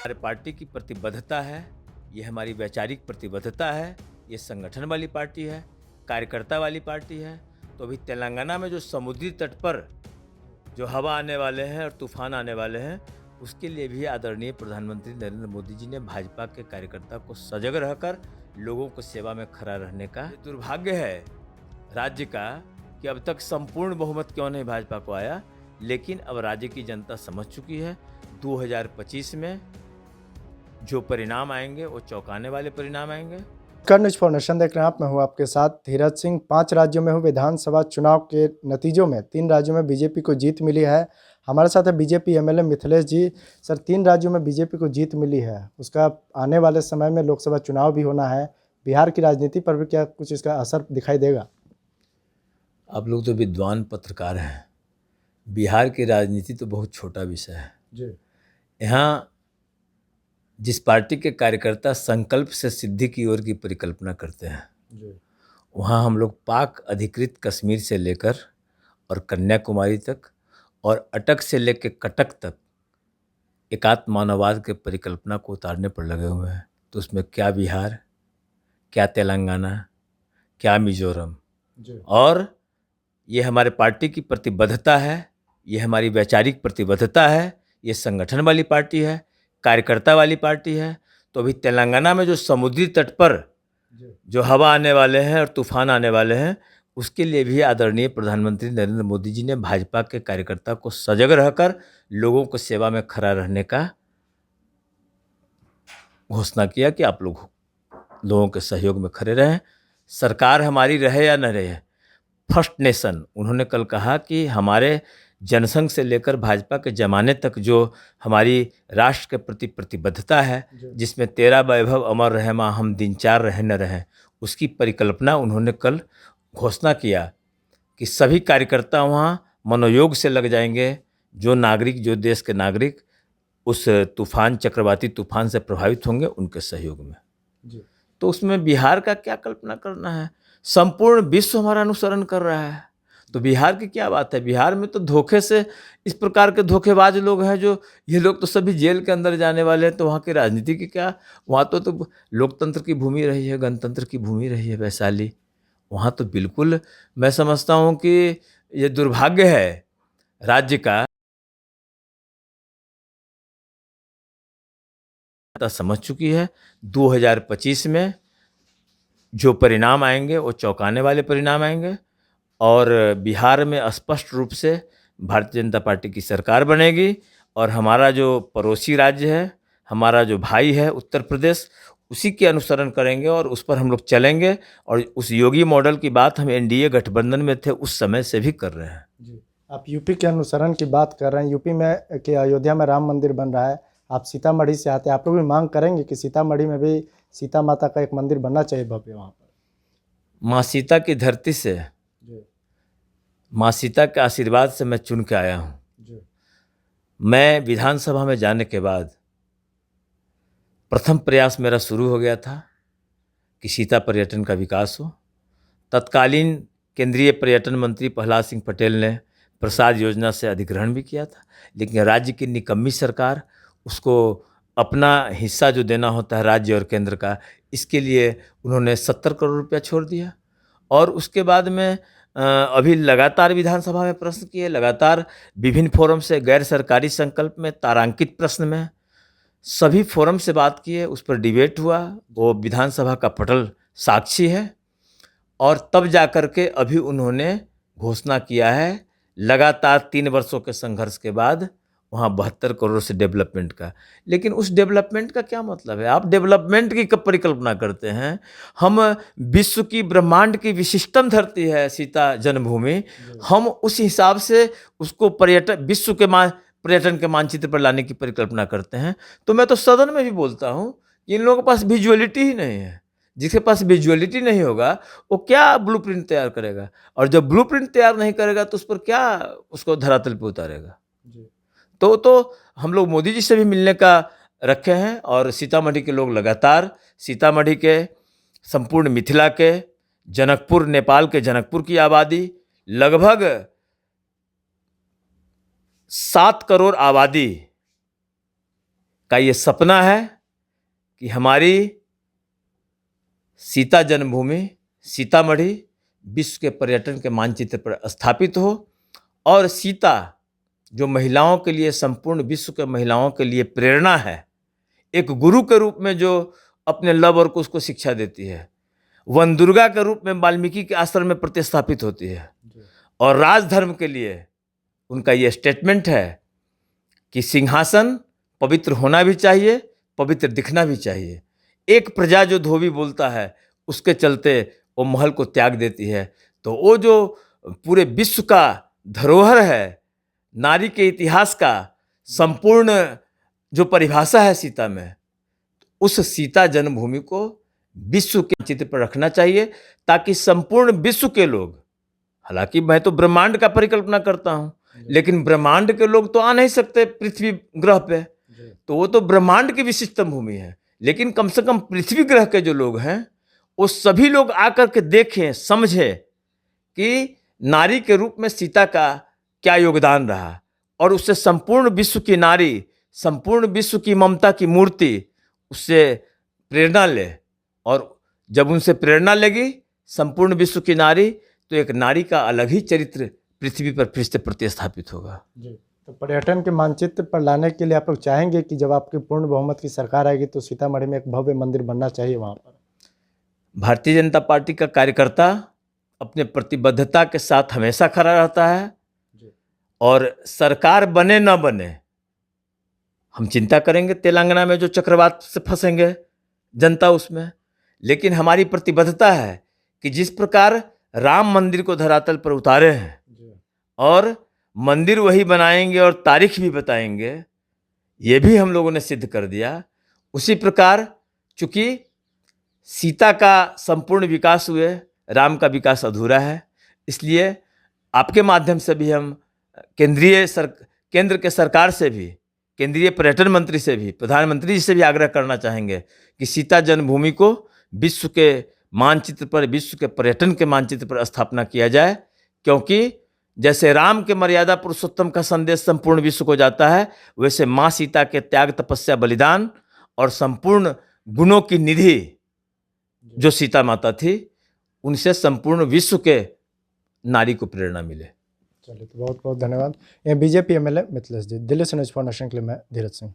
हमारे पार्टी की प्रतिबद्धता है, ये हमारी वैचारिक प्रतिबद्धता है, ये संगठन वाली पार्टी है, कार्यकर्ता वाली पार्टी है। तो अभी तेलंगाना में जो समुद्री तट पर जो हवा आने वाले हैं और तूफान आने वाले हैं, उसके लिए भी आदरणीय प्रधानमंत्री नरेंद्र मोदी जी ने भाजपा के कार्यकर्ता को सजग रहकर लोगों को सेवा में खड़ा रहने का दुर्भाग्य है राज्य का कि अब तक संपूर्ण बहुमत क्यों नहीं भाजपा को आया, लेकिन अब राज्य की जनता समझ चुकी है 2025 में जो परिणाम आएंगे वो चौंकाने वाले परिणाम आएंगे। न्यूज फॉर नेशन देख रहे हैं आप, मैं हूं आपके साथ धीरज सिंह। 5 राज्यों में हुए विधानसभा चुनाव के नतीजों में 3 राज्यों में बीजेपी को जीत मिली है। हमारे साथ है बीजेपी एमएलए मिथिलेश जी। सर, 3 राज्यों में बीजेपी को जीत मिली है, उसका आने वाले समय में लोकसभा चुनाव भी होना है, बिहार की राजनीति पर भी क्या कुछ इसका असर दिखाई देगा? आप लोग तो विद्वान पत्रकार हैं, बिहार की राजनीति तो बहुत छोटा विषय है जी। यहाँ जिस पार्टी के कार्यकर्ता संकल्प से सिद्धि की ओर की परिकल्पना करते हैं जी। वहाँ हम लोग पाक अधिकृत कश्मीर से लेकर और कन्याकुमारी तक और अटक से लेकर कटक तक एकात्म मानववाद के परिकल्पना को उतारने पर लगे हुए हैं। तो उसमें क्या बिहार, क्या तेलंगाना, क्या मिजोरम, और ये हमारे पार्टी की प्रतिबद्धता है, ये हमारी वैचारिक प्रतिबद्धता है, ये संगठन वाली पार्टी है, कार्यकर्ता वाली पार्टी है। तो अभी तेलंगाना में जो समुद्री तट पर जो हवा आने वाले हैं और तूफान आने वाले हैं, उसके लिए भी आदरणीय प्रधानमंत्री नरेंद्र मोदी जी ने भाजपा के कार्यकर्ता को सजग रहकर लोगों को सेवा में खड़ा रहने का घोषणा किया कि आप लोग लोगों के सहयोग में खड़े रहें, सरकार हमारी रहे या न रहे। फर्स्ट नेशन उन्होंने कल कहा कि हमारे जनसंघ से लेकर भाजपा के जमाने तक जो हमारी राष्ट्र के प्रति प्रतिबद्धता है, जिसमें तेरा वैभव अमर रहे माँ हम दिन चार रहे न रहे, उसकी परिकल्पना उन्होंने कल घोषणा किया कि सभी कार्यकर्ता वहाँ मनोयोग से लग जाएंगे, जो नागरिक, जो देश के नागरिक उस तूफान, चक्रवाती तूफान से प्रभावित होंगे उनके सहयोग में जी। तो उसमें बिहार का क्या कल्पना करना है? संपूर्ण विश्व हमारा अनुसरण कर रहा है, तो बिहार की क्या बात है? बिहार में तो धोखे से इस प्रकार के धोखेबाज लोग हैं, जो ये लोग तो सभी जेल के अंदर जाने वाले हैं। तो वहाँ की राजनीति की क्या? वहाँ तो लोकतंत्र की भूमि रही है, गणतंत्र की भूमि रही है वैशाली। वहाँ तो बिल्कुल मैं समझता हूँ कि ये दुर्भाग्य है राज्य का, समझ चुकी है 2025 में जो परिणाम आएंगे वो चौंकाने वाले परिणाम आएंगे। और बिहार में स्पष्ट रूप से भारतीय जनता पार्टी की सरकार बनेगी और हमारा जो पड़ोसी राज्य है, हमारा जो भाई है उत्तर प्रदेश, उसी के अनुसरण करेंगे और उस पर हम लोग चलेंगे। और उस योगी मॉडल की बात हम एनडीए गठबंधन में थे उस समय से भी कर रहे हैं जी। आप यूपी के अनुसरण की बात कर रहे हैं, यूपी में कि अयोध्या में राम मंदिर बन रहा है, आप सीतामढ़ी से आते हैं, आप लोग भी मांग करेंगे कि सीतामढ़ी में भी सीता माता का एक मंदिर बनना चाहिए भव्य वहाँ पर? माँ सीता की धरती से, माँ सीता के आशीर्वाद से मैं चुन के आया हूँ। मैं विधानसभा में जाने के बाद प्रथम प्रयास मेरा शुरू हो गया था कि सीता पर्यटन का विकास हो। तत्कालीन केंद्रीय पर्यटन मंत्री प्रहलाद सिंह पटेल ने प्रसाद योजना से अधिग्रहण भी किया था, लेकिन राज्य की निकम्मी सरकार उसको अपना हिस्सा जो देना होता है राज्य और केंद्र का, इसके लिए उन्होंने 70 करोड़ रुपया छोड़ दिया। और उसके बाद में अभी लगातार विधानसभा में प्रश्न किए, लगातार विभिन्न फोरम से, गैर सरकारी संकल्प में, तारांकित प्रश्न में, सभी फोरम से बात किए, उस पर डिबेट हुआ, वो विधानसभा का पटल साक्षी है। और तब जाकर के अभी उन्होंने घोषणा किया है, लगातार 3 वर्षों के संघर्ष के बाद, वहाँ 72 करोड़ से डेवलपमेंट का। लेकिन उस डेवलपमेंट का क्या मतलब है? आप डेवलपमेंट की कब परिकल्पना करते हैं? हम विश्व की, ब्रह्मांड की विशिष्टतम धरती है सीता जन्मभूमि, हम उस हिसाब से उसको पर्यटन, विश्व के पर्यटन के मानचित्र पर लाने की परिकल्पना करते हैं। तो मैं तो सदन में भी बोलता हूँ कि इन लोगों के पास विजुअलिटी ही नहीं है। जिसके पास विजुअलिटी नहीं होगा वो क्या ब्लूप्रिंट तैयार करेगा? और जब ब्लूप्रिंट तैयार नहीं करेगा तो उस पर क्या उसको धरातल पे उतारेगा? तो हम लोग मोदी जी से भी मिलने का रखे हैं। और सीतामढ़ी के लोग लगातार, सीतामढ़ी के, संपूर्ण मिथिला के, जनकपुर, नेपाल के जनकपुर की आबादी, लगभग 7 करोड़ आबादी का ये सपना है कि हमारी सीता जन्मभूमि सीतामढ़ी विश्व के पर्यटन के मानचित्र पर स्थापित हो और सीता जो महिलाओं के लिए, संपूर्ण विश्व के महिलाओं के लिए प्रेरणा है, एक गुरु के रूप में जो अपने लव और कुश को शिक्षा देती है, वन दुर्गा के रूप में वाल्मीकि के आश्रम में प्रतिस्थापित होती है और राजधर्म के लिए उनका ये स्टेटमेंट है कि सिंहासन पवित्र होना भी चाहिए, पवित्र दिखना भी चाहिए। एक प्रजा जो धोबी बोलता है उसके चलते वो महल को त्याग देती है। तो वो जो पूरे विश्व का धरोहर है, नारी के इतिहास का संपूर्ण जो परिभाषा है सीता में, उस सीता जन्मभूमि को विश्व के चित्र पर रखना चाहिए ताकि संपूर्ण विश्व के लोग, हालांकि मैं तो ब्रह्मांड का परिकल्पना करता हूं, लेकिन ब्रह्मांड के लोग तो आ नहीं सकते पृथ्वी ग्रह पे, तो वो तो ब्रह्मांड की विशिष्टतम भूमि है, लेकिन कम से कम पृथ्वी ग्रह के जो लोग हैं वो सभी लोग आकर के देखें, समझें कि नारी के रूप में सीता का क्या योगदान रहा और उससे संपूर्ण विश्व की नारी, संपूर्ण विश्व की ममता की मूर्ति उससे प्रेरणा ले। और जब उनसे प्रेरणा लेगी संपूर्ण विश्व की नारी, तो एक नारी का अलग ही चरित्र पृथ्वी पर फिर से प्रतिस्थापित होगा। जी, तो पर्यटन के मानचित्र पर लाने के लिए आप लोग चाहेंगे कि जब आपकी पूर्ण बहुमत की सरकार आएगी तो सीतामढ़ी में एक भव्य मंदिर बनना चाहिए वहाँ पर? भारतीय जनता पार्टी का कार्यकर्ता अपने प्रतिबद्धता के साथ हमेशा खड़ा रहता है और सरकार बने न बने हम चिंता करेंगे तेलंगाना में जो चक्रवात से फंसेंगे जनता उसमें, लेकिन हमारी प्रतिबद्धता है कि जिस प्रकार राम मंदिर को धरातल पर उतारे हैं और मंदिर वही बनाएंगे और तारीख भी बताएंगे, ये भी हम लोगों ने सिद्ध कर दिया। उसी प्रकार चूंकि सीता का संपूर्ण विकास हुए, राम का विकास अधूरा है, इसलिए आपके माध्यम से भी हम केंद्र के सरकार से भी, केंद्रीय पर्यटन मंत्री से भी, प्रधानमंत्री जी से भी आग्रह करना चाहेंगे कि सीता जन्मभूमि को विश्व के मानचित्र पर, विश्व के पर्यटन के मानचित्र पर स्थापना किया जाए, क्योंकि जैसे राम के मर्यादा पुरुषोत्तम का संदेश संपूर्ण विश्व को जाता है, वैसे माँ सीता के त्याग, तपस्या, बलिदान और संपूर्ण गुणों की निधि जो सीता माता थी, उनसे संपूर्ण विश्व के नारी को प्रेरणा मिले। चलिए, तो बहुत बहुत धन्यवाद। ये बीजेपी एमएलए मिथिलेश जी। दिल्ली से न्यूज़ फॉर नेशन के लिए मैं धीरज सिंह।